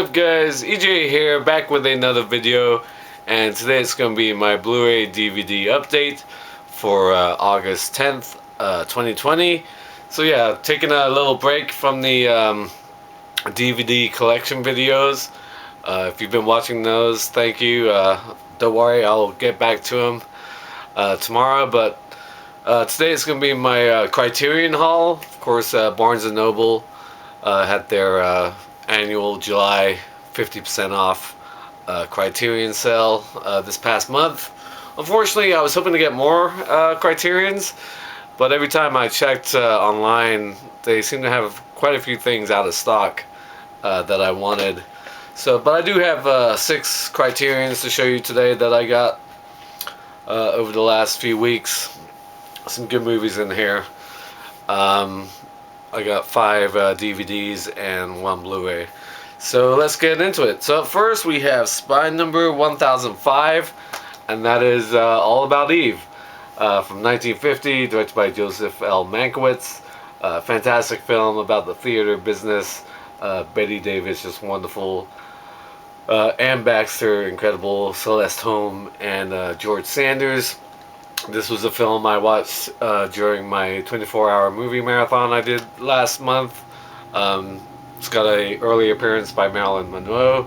up guys, EJ here, back with another video, and today it's going to be my Blu-ray DVD update for August 10th, 2020. So yeah, taking a little break from the DVD collection videos. If you've been watching those, thank you. Don't worry, I'll get back to them tomorrow, but today it's going to be my Criterion haul. Of course, Barnes & Noble had their annual July 50% off Criterion sale this past month. Unfortunately, I was hoping to get more Criterions, but every time I checked online, they seem to have quite a few things out of stock that I wanted. So, but I do have 6 Criterions to show you today that I got over the last few weeks. Some good movies in here. I got 5 DVDs and 1 Blu-ray. So let's get into it. So first we have Spy number 1005, and that is All About Eve from 1950, directed by Joseph L. Mankiewicz. Fantastic film about the theater business. Betty Davis, just wonderful. Ann Baxter, incredible. Celeste Holm and George Sanders. This was a film I watched during my 24-hour movie marathon I did last month. It's got an early appearance by Marilyn Monroe.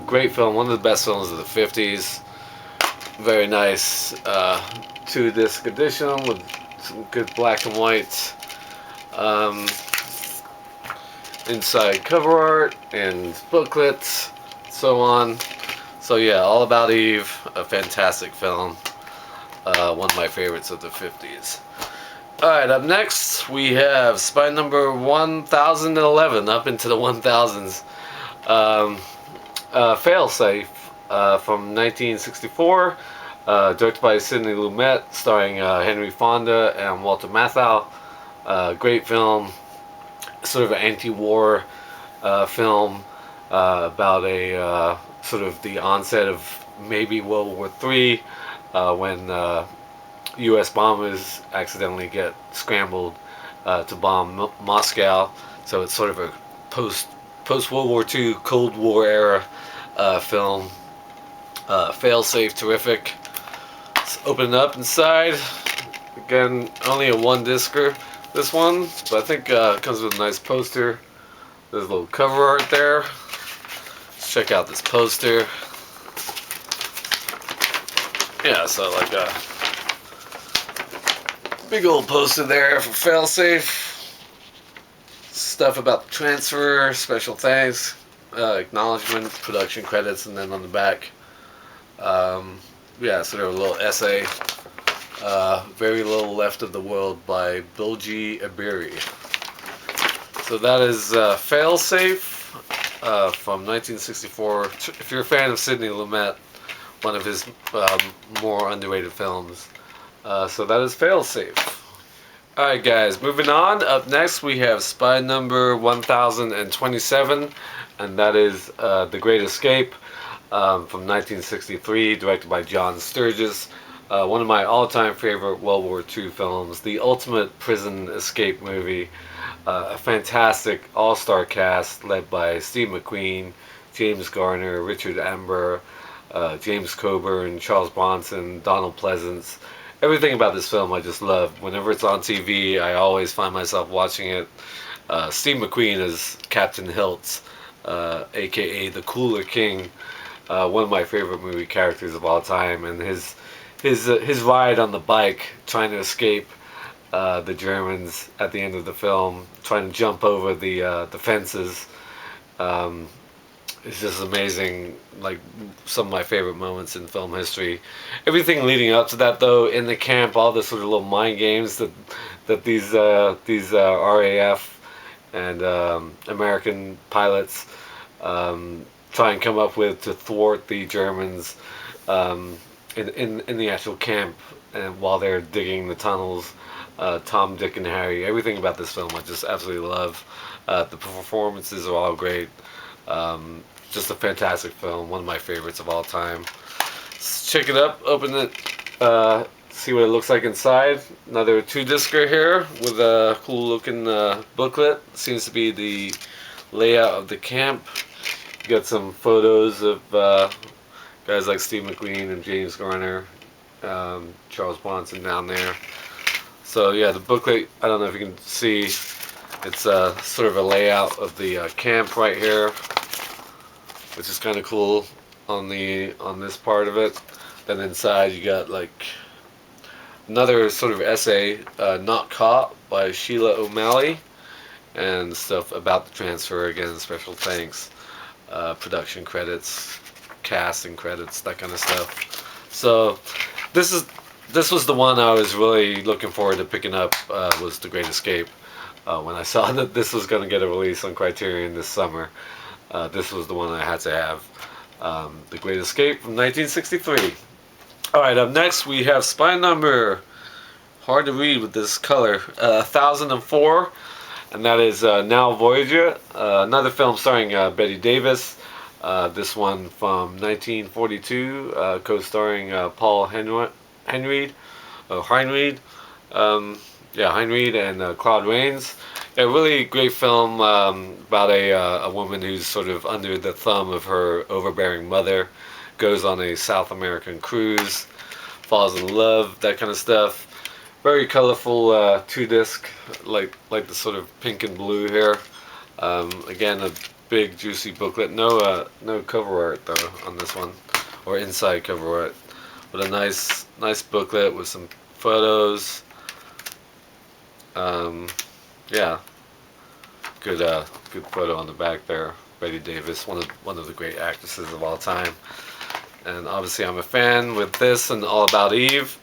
Great film, one of the best films of the 50s. Very nice 2-disc edition with some good black and white inside cover art and booklets, so on. So yeah, All About Eve, a fantastic film. One of my favorites of the 50s. Alright, up next we have Spy number 1011, up into the 1000s. Failsafe from 1964, directed by Sidney Lumet, starring Henry Fonda and Walter Matthau. Great film, sort of an anti-war film about a sort of the onset of maybe World War III. When U.S. bombers accidentally get scrambled to bomb Moscow. So it's sort of a post-World War II, Cold War era film. Failsafe, terrific. Let's open it up inside. Again, only a 1-discer, this one, but I think it comes with a nice poster. There's a little cover art there. Let's check out this poster. Yeah, so like a big old poster there for Failsafe. Stuff about the transfer, special thanks, acknowledgement, production credits, and then on the back, yeah, sort of a little essay. Very Little Left of the World by Bilgi Abiri. So that is Failsafe from 1964. If you're a fan of Sidney Lumet, one of his more underrated films. So that is Failsafe. Alright guys, moving on. Up next we have Spy number 1027, and that is The Great Escape from 1963, directed by John Sturges. One of my all-time favorite World War II films, the ultimate prison escape movie. A fantastic all-star cast led by Steve McQueen, James Garner, Richard Amber, James Coburn, Charles Bronson, Donald Pleasance. Everything about this film I just love. Whenever it's on TV, I always find myself watching it. Steve McQueen is Captain Hiltz, aka the Cooler King, one of my favorite movie characters of all time, and his ride on the bike trying to escape the Germans at the end of the film, trying to jump over the fences. It's just amazing, like some of my favorite moments in film history. Everything leading up to that, though, in the camp, all the sort of little mind games that these RAF and American pilots try and come up with to thwart the Germans in the actual camp, and while they're digging the tunnels. Tom, Dick, and Harry. Everything about this film I just absolutely love. The performances are all great. Just a fantastic film, one of my favorites of all time. Let's check it up, open it, see what it looks like inside. Another 2-discer here with a cool looking booklet. Seems to be the layout of the camp. You got some photos of guys like Steve McQueen and James Garner, Charles Bronson down there. So yeah, the booklet, I don't know if you can see, it's sort of a layout of the camp right here, which is kind of cool on this part of it. Then inside you got like another sort of essay, Not Caught by Sheila O'Malley, and stuff about the transfer. Again, special thanks, production credits, casting credits, that kind of stuff. So this was the one I was really looking forward to picking up, was The Great Escape. When I saw that this was going to get a release on Criterion this summer, this was the one I had to have. The Great Escape from 1963. Alright, up next we have spine number, hard to read with this color, 1004, and that is Now Voyager, another film starring Betty Davis. This one from 1942, co-starring Paul Heinried, and Claude Rains. A really great film about a woman who's sort of under the thumb of her overbearing mother, goes on a South American cruise, falls in love, that kind of stuff. Very colorful 2-disc, like the sort of pink and blue here. Again, a big juicy booklet. No cover art though on this one, or inside cover art, but a nice booklet with some photos. Yeah, good photo on the back there. Betty Davis, one of the great actresses of all time, and obviously I'm a fan with this and All About Eve.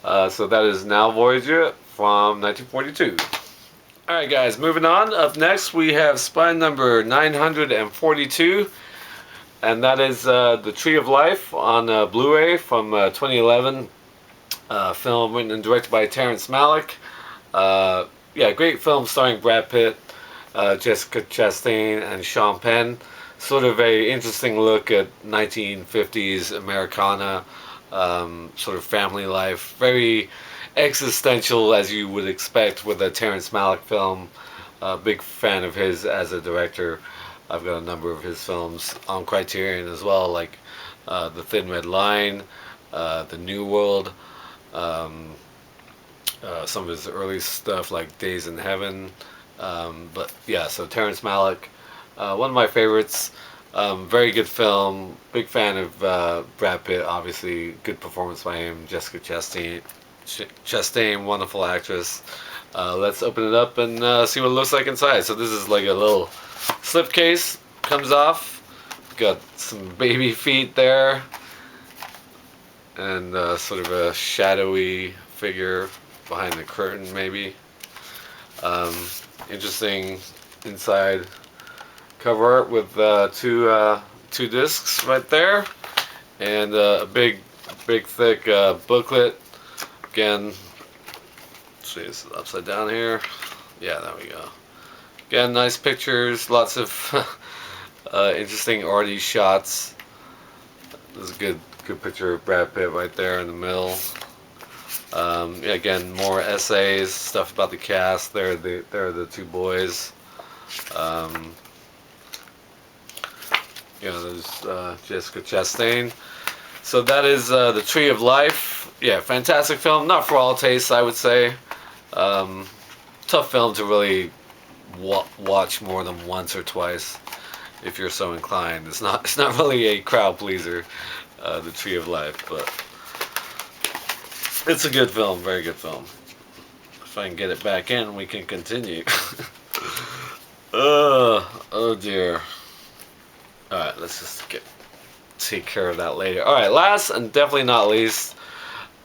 So that is Now Voyager from 1942. Alright guys, moving on. Up next we have spine number 942, and that is The Tree of Life on Blu-ray from 2011. Film written and directed by Terrence Malick. Yeah, great film starring Brad Pitt, Jessica Chastain, and Sean Penn. Sort of a interesting look at 1950s Americana, sort of family life. Very existential, as you would expect with a Terrence Malick film. Big fan of his as a director. I've got a number of his films on Criterion as well, like The Thin Red Line, The New World, some of his early stuff like Days in Heaven. But yeah, so Terrence Malick, one of my favorites. Very good film. Big fan of Brad Pitt, obviously. Good performance by him. Jessica Chastain, wonderful actress. Let's open it up and see what it looks like inside. So this is like a little slipcase. Comes off. Got some baby feet there. And sort of a shadowy figure behind the curtain, maybe. Interesting inside cover art with two discs right there, and a big thick booklet. Again, see, it's upside down here. Yeah, there we go. Again, nice pictures, lots of interesting arty shots. There's a good picture of Brad Pitt right there in the middle. Yeah, again, more essays, stuff about the cast. There are the two boys. You know, there's Jessica Chastain. So that is The Tree of Life. Yeah, fantastic film. Not for all tastes, I would say. Tough film to really watch more than once or twice, if you're so inclined. It's not really a crowd pleaser, The Tree of Life, but it's a good film, very good film. If I can get it back in, we can continue. Oh dear. Alright, let's just take care of that later. Alright, last and definitely not least,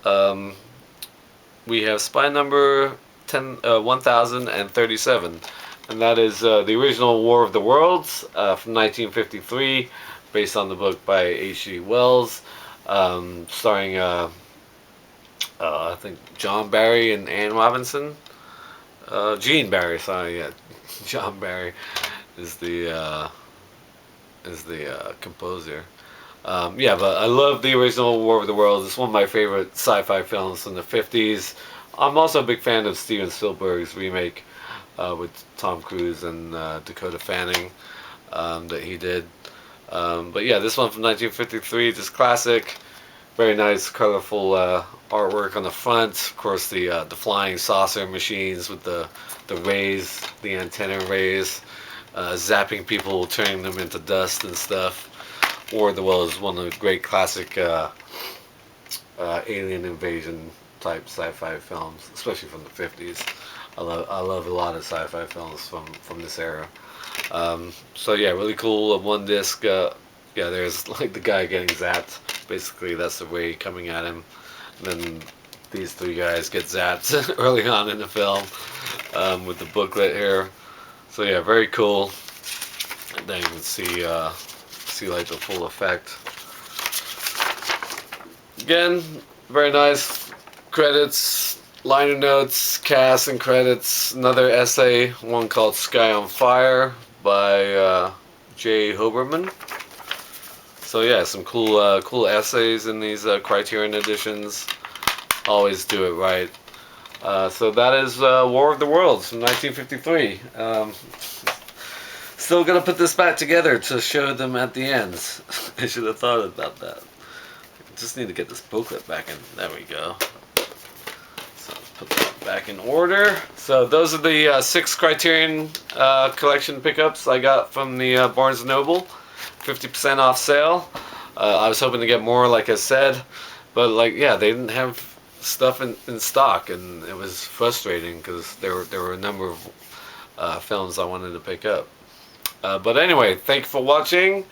we have spine number 1037, and that is the original War of the Worlds from 1953, based on the book by H.G. Wells, starring I think John Barry and Anne Robinson. Gene Barry, sorry, yeah. John Barry is the composer. Yeah, but I love the original War of the Worlds. It's one of my favorite sci-fi films from the 50s. I'm also a big fan of Steven Spielberg's remake with Tom Cruise and Dakota Fanning that he did. But yeah, this one from 1953, just classic. Very nice, colorful artwork on the front. Of course, the flying saucer machines with the rays, the antenna rays, zapping people, turning them into dust and stuff. Or the well is one of the great classic alien invasion type sci-fi films, especially from the 50s. I love a lot of sci-fi films from this era. So yeah, really cool. One disc. Yeah, there's like the guy getting zapped. Basically, that's the ray coming at him. And then these three guys get zapped early on in the film with the booklet here. So yeah, very cool. And then you can see like the full effect. Again, very nice. Credits, liner notes, cast and credits. Another essay, one called Sky on Fire by J. Hoberman. So yeah, some cool essays in these Criterion editions. Always do it right. So that is War of the Worlds from 1953. Still gonna put this back together to show them at the end. I should have thought about that. Just need to get this booklet back in. There we go. So put that back in order. So those are the 6 Criterion collection pickups I got from the Barnes & Noble. 50% off sale. I was hoping to get more, like I said, but like yeah, they didn't have stuff in stock, and it was frustrating because there were a number of films I wanted to pick up. But anyway, thank you for watching,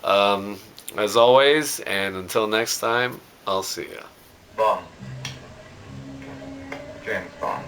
as always, and until next time, I'll see ya. Bond. James Bond.